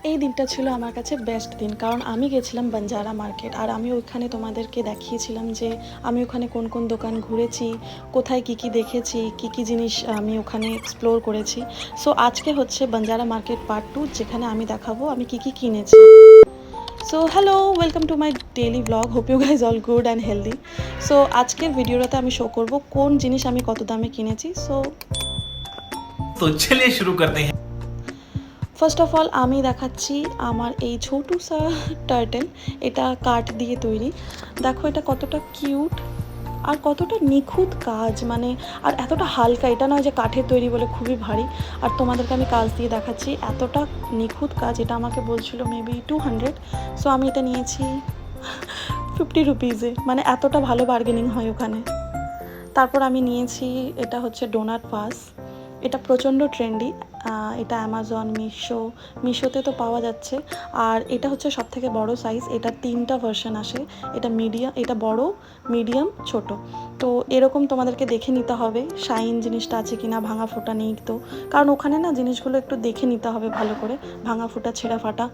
এই দিনটা ছিল আমার কাছে বেস্ট দিন, কারণ আমি গেছিলাম বাঞ্জারা মার্কেট। আর আমি ওইখানে তোমাদেরকে দেখিয়েছিলাম যে আমি ওখানে কোন কোন দোকান ঘুরেছি, কোথায় কি কি দেখেছি, কি কি জিনিস আমি ওখানে এক্সপ্লোর করেছি। সো আজকে হচ্ছে বাঞ্জারা মার্কেট পার্ট 2, যেখানে আমি দেখাবো আমি কি কি কিনেছি। So hello, welcome to my daily blog. Hope you guys all good and healthy. So আজকের ভিডিওটাতে আমি শো করবো কোন জিনিস আমি কত দামে কিনেছি। সো तो चलिए शुरू करते हैं। ফার্স্ট অফ অল আমি দেখাচ্ছি আমার এই ছোটু সা টার্টেল। এটা কাঠ দিয়ে তৈরি। দেখো এটা কতটা কিউট আর কতটা নিখুঁত কাজ, মানে আর এতটা হালকা। এটা নয় যে কাঠের তৈরি বলে খুবই ভারী। আর তোমাদেরকে আমি কাজ দিয়ে দেখাচ্ছি, এতটা নিখুঁত কাজ। এটা আমাকে বলছিল মেবি 200, সো আমি এটা নিয়েছি 50 রুপিজে। মানে এতটা ভালো বার্গেনিং হয় ওখানে। তারপর আমি নিয়েছি, এটা হচ্ছে ডোনাট ভাস। এটা প্রচণ্ড ট্রেন্ডি। এটা অ্যামাজন, মিশোতে তো পাওয়া যাচ্ছে। আর এটা হচ্ছে সবথেকে বড় সাইজ। এটা 3টা ভার্সন আসে। এটা মিডিয়াম, এটা বড়, মিডিয়াম, ছোট। তো এরকম তোমাদেরকে দেখে নিতে হবে শাইন জিনিসটা আছে কিনা, ভাঙা ফোটা নেই তো। কারণ ওখানে না জিনিসগুলো একটু দেখে নিতে হবে ভালো করে। ভাঙা ফোটা, ছেঁড়া ফাটা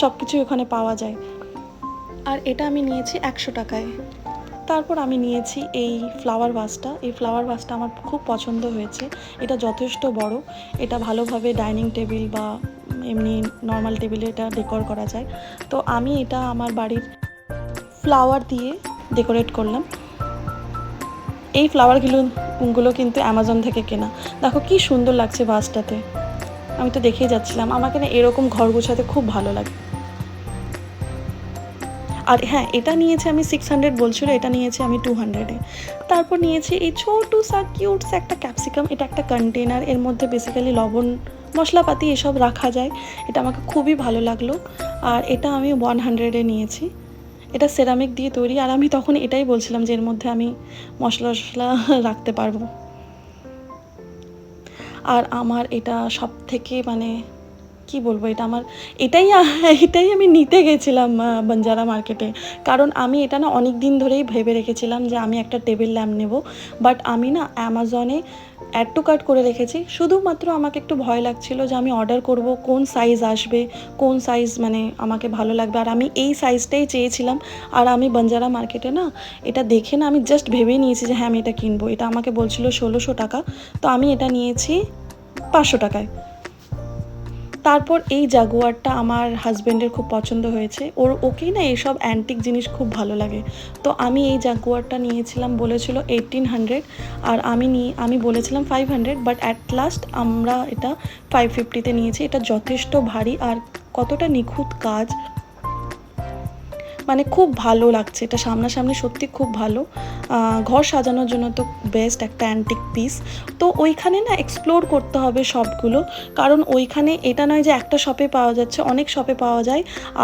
সব কিছুই ওখানে পাওয়া যায়। আর এটা আমি নিয়েছি 100 টাকায়। তারপর আমি নিয়েছি এই ফ্লাওয়ার ভাসটা। এই ফ্লাওয়ার ভাসটা আমার খুব পছন্দ হয়েছে। এটা যথেষ্ট বড়। এটা ভালোভাবে ডাইনিং টেবিল বা এমনি নর্মাল টেবিলে এটা ডেকোর করা যায়। তো আমি এটা আমার বাড়ির ফ্লাওয়ার দিয়ে ডেকোরেট করলাম। এই ফ্লাওয়ারগুলো কিন্তু অ্যামাজন থেকে কেনা। দেখো কি সুন্দর লাগছে ভাসটাতে। আমি তো দেখেই যাচ্ছিলাম, আমাকে না এরকম ঘর গোছাতে খুব ভালো লাগে। আর হ্যাঁ, এটা নিয়েছি আমি 600 বলছিল, এটা নিয়েছি আমি 200-এ। তারপর নিয়েছি এই ছোটু সা কিউট সা একটা ক্যাপসিকাম। এটা একটা কন্টেনার, এর মধ্যে বেসিক্যালি লবণ, মশলাপাতি এসব রাখা যায়। এটা আমাকে খুবই ভালো লাগলো। আর এটা আমি 100-এ নিয়েছি। এটা সেরামিক দিয়ে তৈরি। আর আমি তখন এটাই বলছিলাম যে এর মধ্যে আমি মশলা রাখতে পারবো। আর আমার এটা সব থেকে মানে কি বলবো, এটা আমার এটাই আমি নিতে গেছিলাম বাঞ্জারা মার্কেটে। কারণ আমি এটা না অনেক দিন ধরেই ভেবে রেখেছিলাম যে আমি একটা টেবিল ল্যাম্প নেব। বাট আমি না অ্যামাজনে অ্যাড টু কার্ট করে রেখেছি। শুধুমাত্র আমাকে একটু ভয় লাগছিল যে আমি অর্ডার করব, কোন সাইজ আসবে, কোন সাইজ মানে আমাকে ভালো লাগবে। আর আমি এই সাইজটাই চেয়েছিলাম। আর আমি বাঞ্জারা মার্কেটে না এটা দেখে না আমি জাস্ট ভেবেই নিয়েছি যে হ্যাঁ আমি এটা কিনবো। এটা আমাকে বলছিল 1600 টাকা, তো আমি এটা নিয়েছি 500 টাকায়। তারপর এই জাগুয়ারটা আমার হাজব্যান্ডের খুব পছন্দ হয়েছে। ওকেই না এইসব অ্যান্টিক জিনিস খুব ভালো লাগে। তো আমি এই জাগুয়ারটা নিয়েছিলাম, বলেছিল 1800। আর আমি বলেছিলাম 500, বাট অ্যাট লাস্ট আমরা এটা 550-তে নিয়েছি। এটা যথেষ্ট ভারী আর কতটা নিখুঁত কাজ, মানে খুব ভালো লাগছে। এটা সামনাসামনি সত্যি খুব ভালো। ঘর সাজানোর জন্য তো বেস্ট একটা অ্যান্টিক পিস। তো ওইখানে না এক্সপ্লোর করতে হবে সবগুলো, কারণ ওইখানে এটা নয় যে একটা শপে পাওয়া যাচ্ছে, অনেক শপে পাওয়া যায়।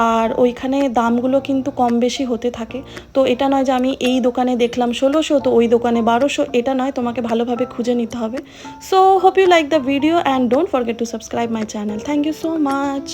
আর ওইখানে দামগুলো কিন্তু কম বেশি হতে থাকে। তো এটা নয় যে আমি এই দোকানে দেখলাম 1600 তো ওই দোকানে 1200, এটা নয়, তোমাকে ভালোভাবে খুঁজে নিতে হবে। So hope you like the video and don't forget to subscribe my channel. Thank you so much.